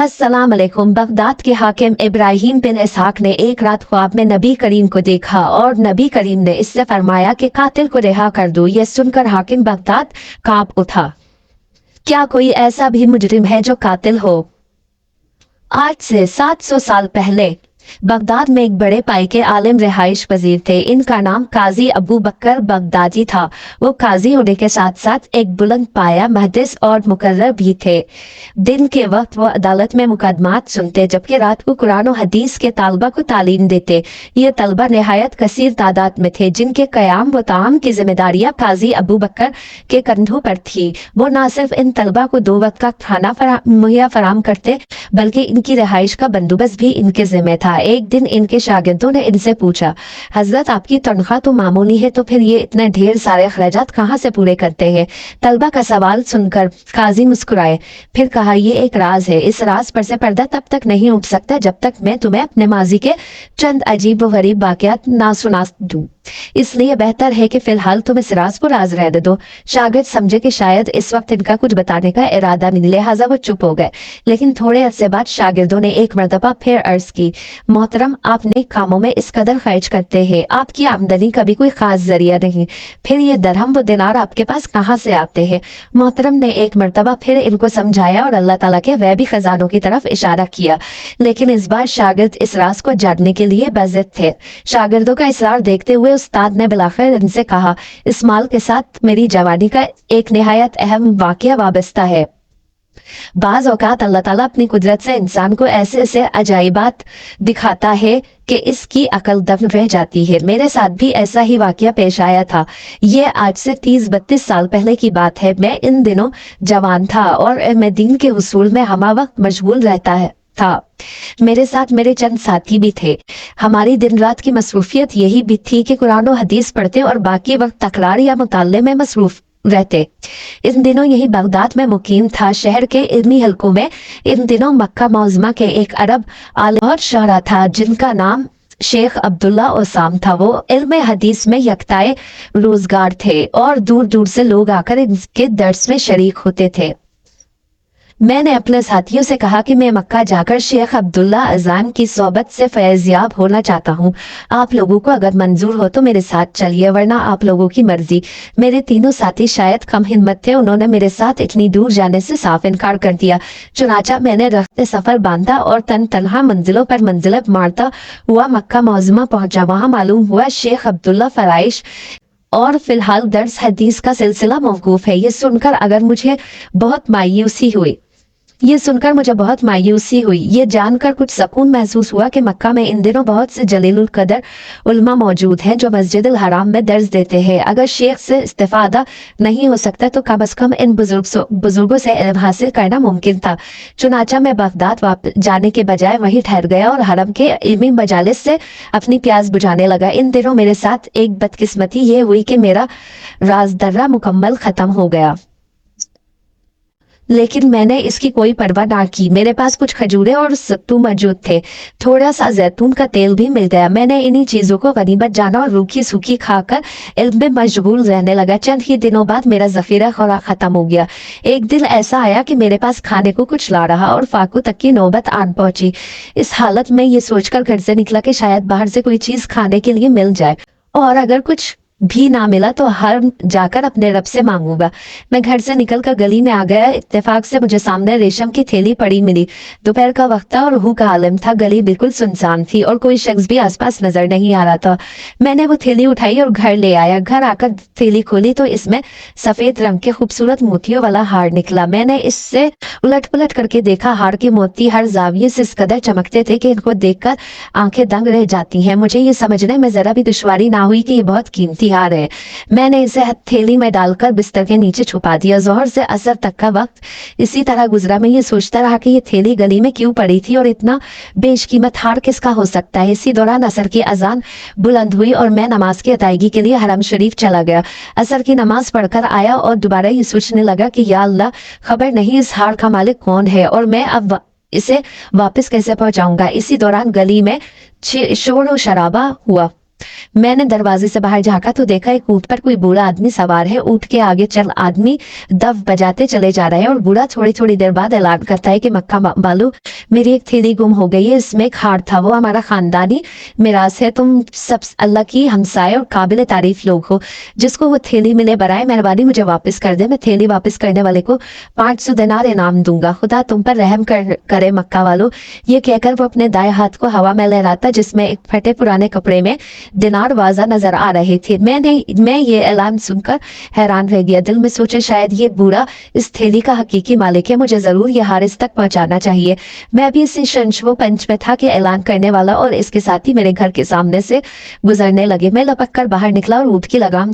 अस्सलाम अलैकुम। बगदाद के हाकिम इब्राहिम बिन इसहाक ने एक रात ख्वाब में नबी करीम को देखा और नबी करीम ने इससे फरमाया कि कातिल को रिहा कर दो। यह सुनकर हाकिम बगदाद कांप उठा। क्या कोई ऐसा भी मुजरिम है जो कातिल हो? आज से 700 साल पहले बगदाद में एक बड़े पाई के आलिम रिहाइश पजीर थे। इनका नाम काजी अबू बकर बगदादी था। वो काजी होने के साथ साथ एक बुलंद पाया मुहद्दिस और मुकर्रर भी थे। दिन के वक्त वो अदालत में मुकदमात सुनते, जबकि रात को कुरान और हदीस के तालबा को तालीम देते। ये तलबा नहायत कसीर तादाद में थे, जिनके कयाम व ताम की जिम्मेदारियां काजी अबू बकर के कंधों पर थी। वो न सिर्फ इन तलबा को 2 वक्त का खाना मुहैया फराम करते, बल्कि इनकी रिहाइश का बंदोबस्त भी इनके जिम्मे था। एक दिन इनके शागिर्दों ने इनसे पूछा, हजरत आपकी तनख्वाह तो मामूली है, तो फिर ये इतने ढेर सारे अखराजात कहाँ से पूरे करते हैं? तलबा का सवाल सुनकर काजी मुस्कुराए, फिर कहा, ये एक राज है। इस राज पर से पर्दा तब तक नहीं उठ सकता जब तक मैं तुम्हें अपने माजी के चंद अजीब व गरीब वाकयात ना सुना दूं। इसलिए बेहतर है कि फिलहाल तुम इस राज को राज रहने दो। शागिर्द समझे कि शायद इस वक्त इनका कुछ बताने का इरादा नहीं, लिहाजा वो चुप हो गए। लेकिन थोड़े अरसे बाद शागिर्दों ने एक मर्तबा फिर अर्ज की, मोहतरम, आप नेक कामों में इस कदर खर्च करते हैं, आपकी आमदनी का भी कोई खास जरिया नहीं, फिर ये दरहम व दिनार आपके पास कहाँ से आते हैं? मोहतरम ने एक मर्तबा फिर इनको समझाया और अल्लाह ताला के वैबी खजानों की तरफ इशारा किया। लेकिन इस बार शागिर्द इस राज को जानने के लिए बेज़िद थे। शागिर्दों का इसरार देखते हुए उस्ताद ने बिलाखिर इनसे कहा, इस माल के साथ मेरी जवानी का एक निहायत अहम वाकया वाबस्ता है। बाज औकात अल्लाह ताला अपनी कुदरत से इंसान को ऐसे ऐसे अजाइबात दिखाता है कि इसकी अकल दफन रह जाती है। मेरे साथ भी ऐसा ही वाकया पेश आया था। ये आज से 30-32 साल पहले की बात है। मैं इन दिनों जवान था और मैं दीन के उसूल में हमा वक्त मशगूल रहता है था। मेरे साथ मेरे चंद साथी भी थे। हमारी दिन रात की मसरूफियत यही भी थी कि कुरान और हदीस पढ़ते और बाकी वक्त तकरार या मुताले में मसरूफ रहते। इन दिनों यही बगदाद में मुकीम था। शहर के इल्मी हलकों में इन दिनों मक्का मौजमा के एक अरब आलिम और शहरा था, जिनका नाम शेख अब्दुल्ला ओसाम था। वो इल्म हदीस में यकताए रोजगार थे और दूर दूर से लोग आकर इनके दर्स में शरीक होते थे। मैंने अपने साथियों से कहा कि मैं मक्का जाकर शेख अब्दुल्ला अजाम की सोबत से फैज़याब होना चाहता हूँ। आप लोगों को अगर मंजूर हो तो मेरे साथ चलिए, वरना आप लोगों की मर्जी। मेरे तीनों साथी शायद कम हिम्मत थे, उन्होंने मेरे साथ इतनी दूर जाने से साफ इनकार कर दिया। चुनाचा मैंने रफ्ते सफर बांधा और तनहा मंजिलों पर मंजिलें मारता हुआ मक्का मौजमा पहुंचा। वहां मालूम हुआ शेख अब्दुल्ला फराइश और फिलहाल दर्स हदीस का सिलसिला मौकूफ है। ये सुनकर मुझे बहुत मायूसी हुई। ये जानकर कुछ सुकून महसूस हुआ कि मक्का में इन दिनों बहुत से जलीलुल कदर उलमा मौजूद हैं जो मस्जिदुल हराम में दर्स देते हैं। अगर शेख से इस्तिफादा नहीं हो सकता तो कम अज कम इन बुजुर्गों से इल्म हासिल करना मुमकिन था। चुनाचा मैं बगदाद वापस जाने के बजाय वहीं ठहर गया और हरम के इल्मी मजालिस से अपनी प्यास बुझाने लगा। इन दिनों मेरे साथ एक बदकिस्मती ये हुई कि मेरा राजदर्रा मुकम्मल खत्म हो गया, लेकिन मैंने इसकी कोई परवाह ना की। मेरे पास कुछ खजूरें और सत्तू मौजूद थे, थोड़ा सा जैतून का तेल भी मिल गया। मैंने इन्हीं चीजों को गनीमत जाना और रूखी सूखी खाकर इल्म में मशगूल रहने लगा। चंद ही दिनों बाद मेरा जखीरा खुराक खत्म हो गया। एक दिन ऐसा आया कि मेरे पास खाने को कुछ ला रहा और फाकू तक की नौबत आन पहुंची। इस हालत में ये सोचकर घर से निकला कि शायद बाहर से कोई चीज खाने के लिए मिल जाए, और अगर कुछ भी ना मिला तो हर जाकर अपने रब से मांगूंगा। मैं घर से निकलकर गली में आ गया। इत्तेफाक से मुझे सामने रेशम की थैली पड़ी मिली। दोपहर का वक्त था और हू का आलम था। गली बिल्कुल सुनसान थी और कोई शख्स भी आसपास नजर नहीं आ रहा था। मैंने वो थैली उठाई और घर ले आया। घर आकर थैली खोली तो इसमें सफेद रंग के खूबसूरत मोतियों वाला हार निकला। मैंने इससे उलट पुलट करके देखा। हार के मोती हर जाविये से इस कदर चमकते थे कि इनको देखकर आंखें दंग रह जाती हैं। मुझे ये समझने में जरा भी दुश्वारी ना हुई कि ये बहुत कीमती हार है। मैंने इसे थैली में डालकर बिस्तर के नीचे छुपा दिया। जोहर से असर तक का वक्त इसी तरह गुजरा। मैं ये सोचता रहा कि ये थैली गली में क्यों पड़ी थी और इतना बेशकीमत हार किसका हो सकता है। इसी दौरान असर की अजान बुलंद हुई और मैं नमाज की अदायगी के लिए हरम शरीफ चला गया। असर की नमाज पढ़कर आया और दोबारा ये सोचने लगा कि या अल्लाह, खबर नहीं इस हार का मालिक कौन है और मैं अब इसे वापस कैसे पहुंचाऊंगा। इसी दौरान गली में शोर और शराबा हुआ। میں نے دروازے سے باہر جھانکا تو دیکھا ایک اونٹ پر کوئی بوڑھا آدمی سوار ہے. اونٹ کے آگے چل آدمی دف بجاتے چلے جا رہے ہیں اور بوڑھا تھوڑی تھوڑی دیر بعد اعلان کرتا ہے کہ مکہ بالو میری ایک تھیلی گم ہو گئی ہے, اس میں ایک ہار تھا, وہ ہمارا خاندانی میراث ہے, تم سب اللہ کی ہمسائے اور قابل تعریف لوگ ہو, جس کو وہ تھیلی ملے برائے مہربانی مجھے واپس کر دے, میں تھیلی واپس کرنے والے کو 500 دینار انعام دوں گا, خدا تم پر رحم کرے مکہ والو. یہ کہہ کر وہ اپنے دائیں ہاتھ کو ہوا میں لہراتا جس میں ایک پھٹے پرانے کپڑے میں دینار واضح نظر آ رہے تھے. میں یہ اعلان سن کر حیران رہ گیا, دل میں سوچے شاید یہ بوڑھا اس تھیلی کا حقیقی مالک ہے, مجھے ضرور یہ ہارس تک پہنچانا چاہیے. میں ابھی اسی شنشو پنچ میں تھا کہ اعلان کرنے والا اور اس کے ساتھی میرے گھر کے سامنے سے گزرنے لگے. میں لپک کر باہر نکلا اور اونٹ کی لگام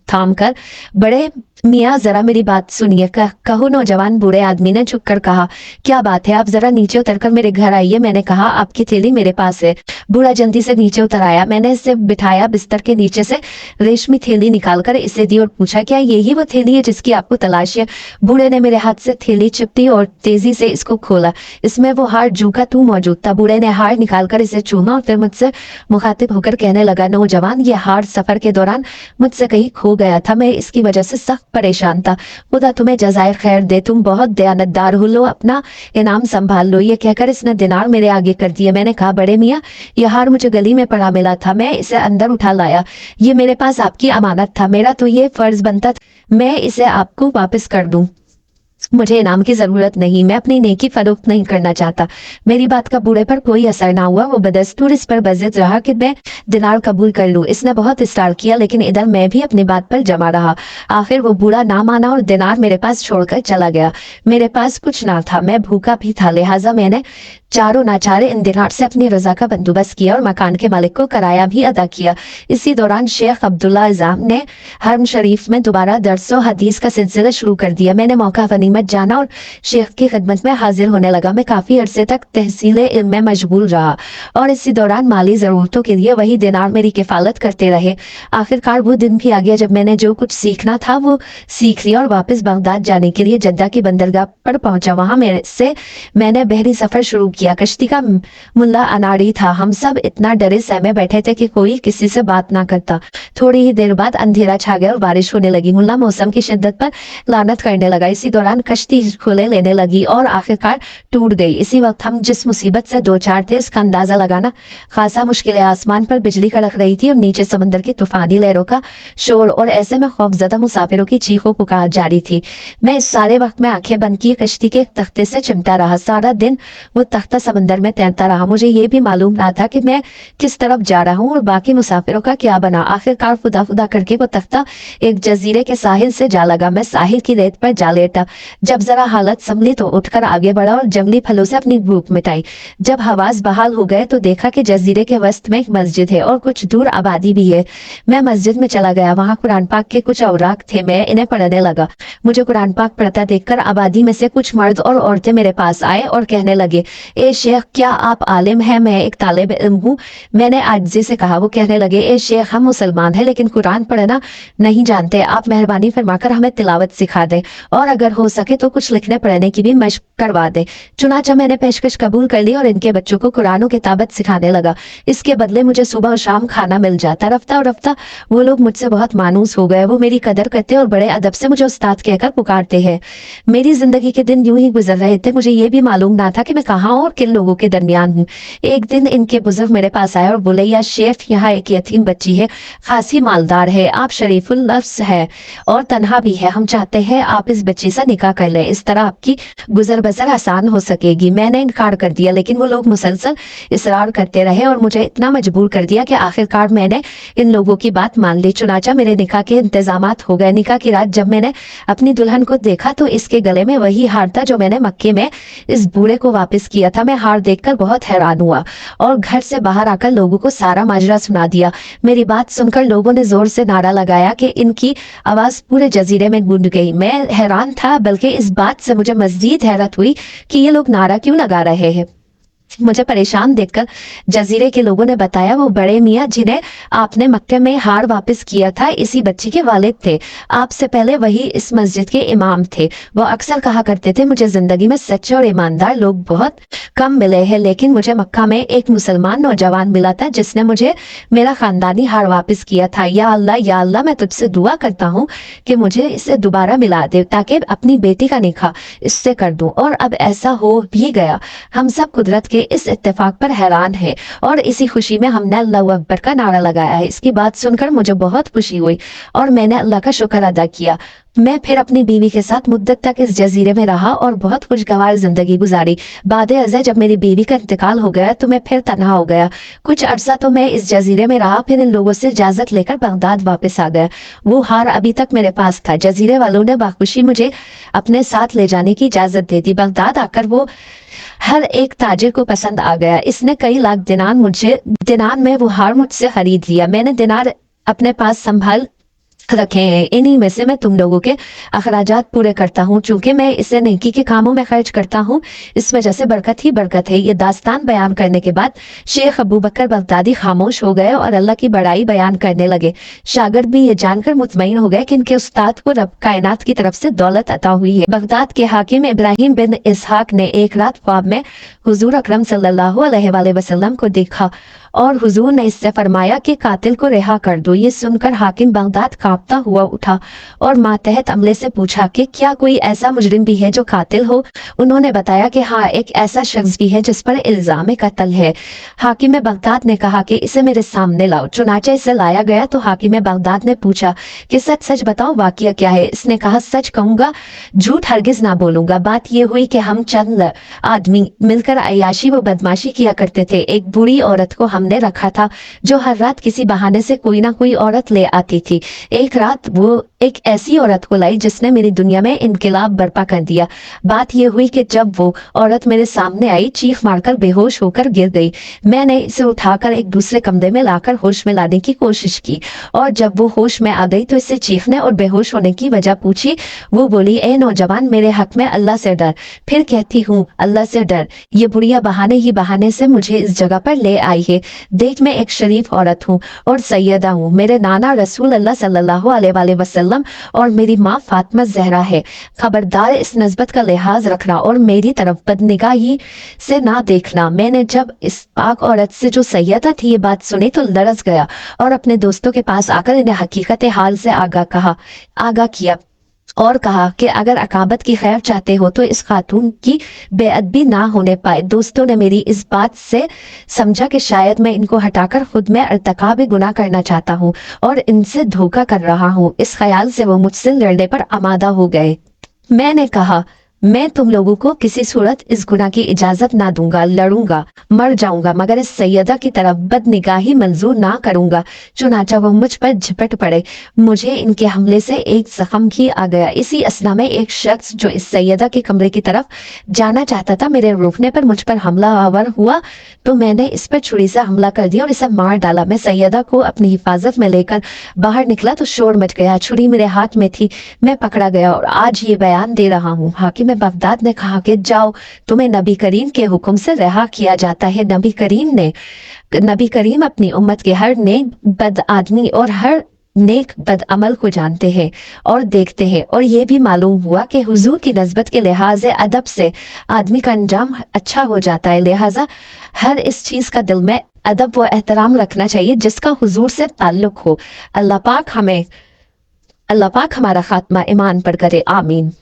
تھام کر, بڑے میاں ذرا میری بات سنیے کہو. نوجوان بوڑھے آدمی نے جھک کر کہا, کیا بات ہے, آپ ذرا نیچے اتر کر میرے گھر آئیے. میں نے کہا, آپ کی تھیلی میرے پاس ہے. بوڑھا جلدی سے نیچے اتر آیا, میں نے اسے بٹھایا, بستر کے نیچے سے ریشمی تھیلی نکال کر اسے دی اور پوچھا, کیا یہی وہ تھیلی ہے جس کی آپ کو تلاش ہے؟ بوڑھے نے میرے ہاتھ سے تھیلی چپٹی اور تیزی سے اس کو کھولا, اس میں وہ ہار جو کا تو موجود تھا. بوڑھے نے ہار نکال کر اسے چوما اور پھر مجھ سے مخاطب ہو کر کہنے لگا, نوجوان, یہ ہار سفر کے دوران مجھ سے کہیں کھو گیا تھا, میں اس کی وجہ سے سخت پریشان تھا, خدا تمہیں جزائے خیر دے, تم بہت دیانتدار ہو, لو اپنا انعام سنبھال لو. یہ کہہ کر اس نے دینار میرے آگے کر دیا. میں نے کہا, بڑے میاں, یہ ہار مجھے گلی میں پڑا ملا تھا, میں اسے اندر اٹھا لایا, یہ میرے پاس آپ کی امانت تھا, میرا تو یہ فرض بنتا تھا میں اسے آپ کو واپس کر دوں. مجھے انعام کی ضرورت نہیں, میں اپنی نیکی فروخت نہیں کرنا چاہتا. میری بات کا بوڑھے پر کوئی اثر نہ ہوا, وہ بدستور اس پر بضد رہا کہ میں دینار قبول کر لوں. اس نے بہت اصرار کیا لیکن ادھر میں بھی اپنی بات پر جمع رہا. آخر وہ بوڑھا نہ مانا اور دینار میرے پاس چھوڑ کر چلا گیا. میرے پاس کچھ نہ تھا, میں بھوکا بھی تھا, لہٰذا میں نے چاروں ناچارے ان دینار سے اپنی رضا کا بندوبست کیا اور مکان کے مالک کو کرایہ بھی ادا کیا. اسی دوران شیخ عبداللہ اعظم نے حرم شریف میں دوبارہ درس و حدیث کا سلسلہ شروع کر دیا. میں نے موقع غنیمت جانا اور شیخ کی خدمت میں حاضر ہونے لگا. میں کافی عرصے تک تحصیل علم میں مشغول رہا اور اسی دوران مالی ضرورتوں کے لیے وہی دینار میری کفالت کرتے رہے. آخرکار وہ دن بھی آ گیا جب میں نے جو کچھ سیکھنا تھا وہ سیکھ لیا اور واپس بغداد جانے کے لیے جدہ کی بندرگاہ پر پہنچا. وہاں میں نے بحری سفر شروع کیا. کشتی کا ملا اناڑی تھا. ہم سب اتنا ڈرے سہمے بیٹھے تھے کہ کوئی کسی سے بات نہ کرتا. تھوڑی ہی دیر بعد اندھیرا چھا گیا اور بارش ہونے لگی. ملا موسم کی شدت پر لعنت کرنے لگا. اسی دوران کشتی کھلے لینے لگی اور آخرکار ٹوٹ گئی. اسی وقت ہم جس مصیبت سے دو چار تھے اس کا اندازہ لگانا خاصا مشکل ہے. آسمان پر بجلی کڑک رہی تھی اور نیچے سمندر کی طوفانی لہروں کا شور, اور ایسے میں خوفزدہ مسافروں کی چیخ و پکار جاری تھی. میں اس سارے وقت میں آنکھیں بند کیے کشتی کے تختے سے چمٹا رہا. سارا دن وہ تختہ سمندر میں تیرتا رہا. مجھے یہ بھی معلوم نہ تھا کہ میں کس طرف جا رہا ہوں اور باقی مسافروں کا کیا بنا. آخرکار خدا خدا کر کے وہ تختہ ایک جزیرے کے ساحل سے جا لگا. میں ساحل کی ریت پر جا لیٹا. جب ذرا حالت سنبھلی تو اٹھ کر آگے بڑھا اور جنگلی پھلوں سے اپنی بھوک مٹائی. جب حواس بحال ہو گئے تو دیکھا کہ جزیرے کے وسط میں ایک مسجد ہے اور کچھ دور آبادی بھی ہے. میں مسجد میں چلا گیا. وہاں قرآن پاک کے کچھ اوراق تھے. میں انہیں پڑھنے لگا. مجھے قرآن پاک پڑھتا دیکھ کر آبادی میں سے کچھ مرد اور عورتیں میرے پاس آئے اور کہنے لگے, اے شیخ, کیا آپ عالم ہیں؟ میں ایک طالب علم ہوں. میں نے عاجزی سے کہا. وہ کہنے لگے, اے شیخ, ہم مسلمان ہیں لیکن قرآن پڑھنا نہیں جانتے. آپ مہربانی فرما کر ہمیں تلاوت سکھا دیں اور اگر ہو سکے تو کچھ لکھنے پڑھنے کی بھی مشق کروا دیں. چنانچہ میں نے پیشکش قبول کر لی اور ان کے بچوں کو قرآن و کتابت سکھانے لگا. اس کے بدلے مجھے صبح اور شام کھانا مل جاتا. رفتہ وہ لوگ مجھ سے بہت مانوس ہو گئے. وہ میری قدر کرتے اور بڑے ادب سے مجھے استاد کہہ کر پکارتے ہیں. میری زندگی کے دن یوں ہی گزر رہے تھے. مجھے یہ بھی معلوم نہ تھا کہ میں کہاں اور کن لوگوں کے درمیان ہوں. ایک دن ان کے بزرگ میرے پاس آئے اور بولے, یا شیخ, یہاں ایک یتیم بچی ہے, خاصی مالدار ہے, آپ شریف النفس ہے اور تنہا بھی ہے. ہم چاہتے ہیں آپ اس بچی سے نکاح کر لیں, اس طرح آپ کی گزر بسر آسان ہو سکے گی. میں نے انکار کر دیا لیکن وہ لوگ مسلسل اصرار کرتے رہے اور مجھے اتنا مجبور کر دیا کہ آخرکار میں نے ان لوگوں کی بات مان لی. چنانچہ میرے نکاح کے انتظامات ہو گئے. نکاح کی رات جب میں نے اپنی دلہن کو دیکھا تو اس کے گلے میں وہی ہار تھا جو میں نے مکے میں اس بوڑھے کو واپس کیا تھا. میں ہار دیکھ کر بہت حیران ہوا اور گھر سے باہر آ کر لوگوں کو سارا ماجرا سنا دیا. میری بات سن کر لوگوں نے زور سے نعرہ لگایا کہ ان کی آواز پورے جزیرے میں گونج گئی. میں حیران تھا, بلکہ اس بات سے مجھے مزید حیرت ہوئی کہ یہ لوگ نعرہ کیوں لگا رہے ہیں. मुझे परेशान देखकर जजीरे के लोगों ने बताया वो बड़े मियाँ जिन्हें आपने मक्के में हार वापस किया था इसी बच्ची के वालिद थे। आपसे पहले वही इस मस्जिद के इमाम थे। वो अक्सर कहा करते थे मुझे जिंदगी में सच्चे और ईमानदार लोग बहुत कम मिले हैं, लेकिन मुझे मक्का में एक मुसलमान नौजवान मिला था जिसने मुझे मेरा खानदानी हार वापस किया था। या अल्लाह मैं तुझसे दुआ करता हूँ कि मुझे इसे दोबारा मिला दे ताकि अपनी बेटी का निकाह इससे कर दूं। और अब ऐसा हो भी गया। हम सब कुदरत के इस इत्तेफाक पर हैरान है और इसी खुशी में हमने अल्लाहू अकबर का नारा लगाया है। इसकी बात सुनकर मुझे बहुत खुशी हुई और मैंने अल्लाह का शुक्र अदा किया। मैं फिर अपनी बीवी के साथ मुद्दत तक इस जजीरे में रहा और बहुत खुशगवार जिंदगी गुजारी। बाद अज़ा जब मेरी बीवी का इंतकाल हो गया तो मैं फिर तन्हा हो गया। कुछ अरसा तो मैं इस जजीरे में रहा, फिर इन लोगों से इजाजत लेकर बगदाद वापस आ गया। वो हार अभी तक मेरे पास था। जजीरे वालों ने बाखुशी मुझे अपने साथ ले जाने की इजाजत दे दी। बगदाद आकर वो हर एक ताजिर को पसंद आ गया। इसने कई लाख दिनार में वो हार मुझसे खरीद लिया। मैंने दिनार अपने पास संभाल रखे हैं। इन्हीं में से मैं तुम लोगों के अखराजात पूरे करता हूँ। चूंकि मैं इसे नेकी के कामों में खर्च करता हूँ, इस वजह से बरकत ही बरकत है। ये दास्तान बयान करने के बाद शेख अबू बकर बगदादी खामोश हो गए और अल्लाह की बड़ाई बयान करने लगे। शागिर्द भी ये जानकर मुतमईन हो गए कि इनके उस्ताद को रब कायनात की तरफ से दौलत अता हुई है। बगदाद के हाकिम इब्राहिम बिन इसहाक ने एक रात ख्वाब में हुजूर अकरम सल्लल्लाहु अलैहि वसल्लम को देखा और हुजूर ने इससे फरमाया कि कातिल को रिहा कर दो। ये सुनकर हाकिम बगदाद कांपता हुआ उठा और मातहत अमले से पूछा कि क्या कोई ऐसा मुजरिम भी है जो कातिल हो। उन्होंने बताया कि हाँ, एक ऐसा शख्स भी है जिस पर इल्जाम कत्ल है। हाकिम बगदाद ने कहा कि इसे मेरे सामने लाओ। चुनाचे इसे लाया गया तो हाकिम बगदाद ने पूछा कि सच सच बताओ वाकया क्या है। इसने कहा सच कहूंगा, झूठ हरगिज ना बोलूंगा। बात यह हुई कि हम चंद आदमी मिलकर अयाशी व बदमाशी किया करते थे। एक बुरी औरत को हमने रखा था जो हर रात किसी बहाने से कोई ना कोई औरत ले आती थी। एक रात वो एक ऐसी औरत को लाई जिसने मेरी दुनिया में इनकलाब बर्पा कर दिया। बात यह हुई कि जब वो औरत मेरे सामने आई, चीख मारकर बेहोश होकर गिर गई। मैंने इसे उठाकर एक दूसरे कमरे में लाकर होश में लाने की कोशिश की और जब वो होश में आ गई तो इससे चीखने और बेहोश होने की वजह पूछी। वो बोली, ए नौजवान, मेरे हक में अल्लाह से डर। फिर कहती हूँ अल्लाह से डर। ये बुढ़िया बहाने ही बहाने से मुझे इस जगह पर ले आई है। देख, मैं एक शरीफ औरत हूँ और सैयदा हूँ। मेरे नाना रसूल अल्लाह सल्लल्लाहु अलैहि वसल्लम और मेरी माँ फातिमा ज़हरा है। खबरदार इस नस्बत का लिहाज रखना और मेरी तरफ बदनिगाही से ना देखना। मैंने जब इस पाक औरत से जो सैयदा थी ये बात सुनी तो लरज़ गया और अपने दोस्तों के पास आकर इन्हें हकीकत हाल से आगाह किया और कहा कि अगर अकाबत की खैर चाहते हो तो इस खातून की बेअदबी ना होने पाए। दोस्तों ने मेरी इस बात से समझा कि शायद मैं इनको हटाकर खुद में अर्तकाब गुनाह करना चाहता हूँ और इनसे धोखा कर रहा हूँ। इस ख्याल से वो मुझसे लड़ने पर आमादा हो गए। मैंने कहा, मैं तुम लोगों को किसी सूरत इस गुनाह की इजाजत ना दूंगा। लड़ूंगा, मर जाऊंगा, मगर इस सैयदा की तरफ बदनिगाही मंजूर ना करूंगा। चुनाचा वो मुझ पर झपट पड़े। मुझे इनके हमले से एक जख्म ही आ गया। इसी असना में एक शख्स जो इस सैयदा के कमरे की तरफ जाना चाहता था, मेरे रोकने पर मुझ पर हमला आवर हुआ तो मैंने इस पर छुरी से हमला कर दिया और इसे मार डाला। मैं सैयदा को अपनी हिफाजत में लेकर बाहर निकला तो शोर मच गया। छुरी मेरे हाथ में थी, मैं पकड़ा गया और आज ये बयान दे रहा हूँ। हाकिम बगदाद ने कहा कि जाओ, तुम्हें नबी करीम के हुक्म से रिहा किया जाता है। नबी करीम अपनी उम्मत के हर नेक बद आदमी और हर नेक बद अमल को जानते हैं और देखते हैं। और ये भी मालूम हुआ कि हुजूर की नस्बत के लिहाज अदब से आदमी का अंजाम अच्छा हो जाता है। लिहाजा हर इस चीज का दिल में अदब व एहतराम रखना चाहिए जिसका हुजूर से ताल्लुक हो। अल्लाह पाक हमारा खात्मा ईमान पर करे। आमीन।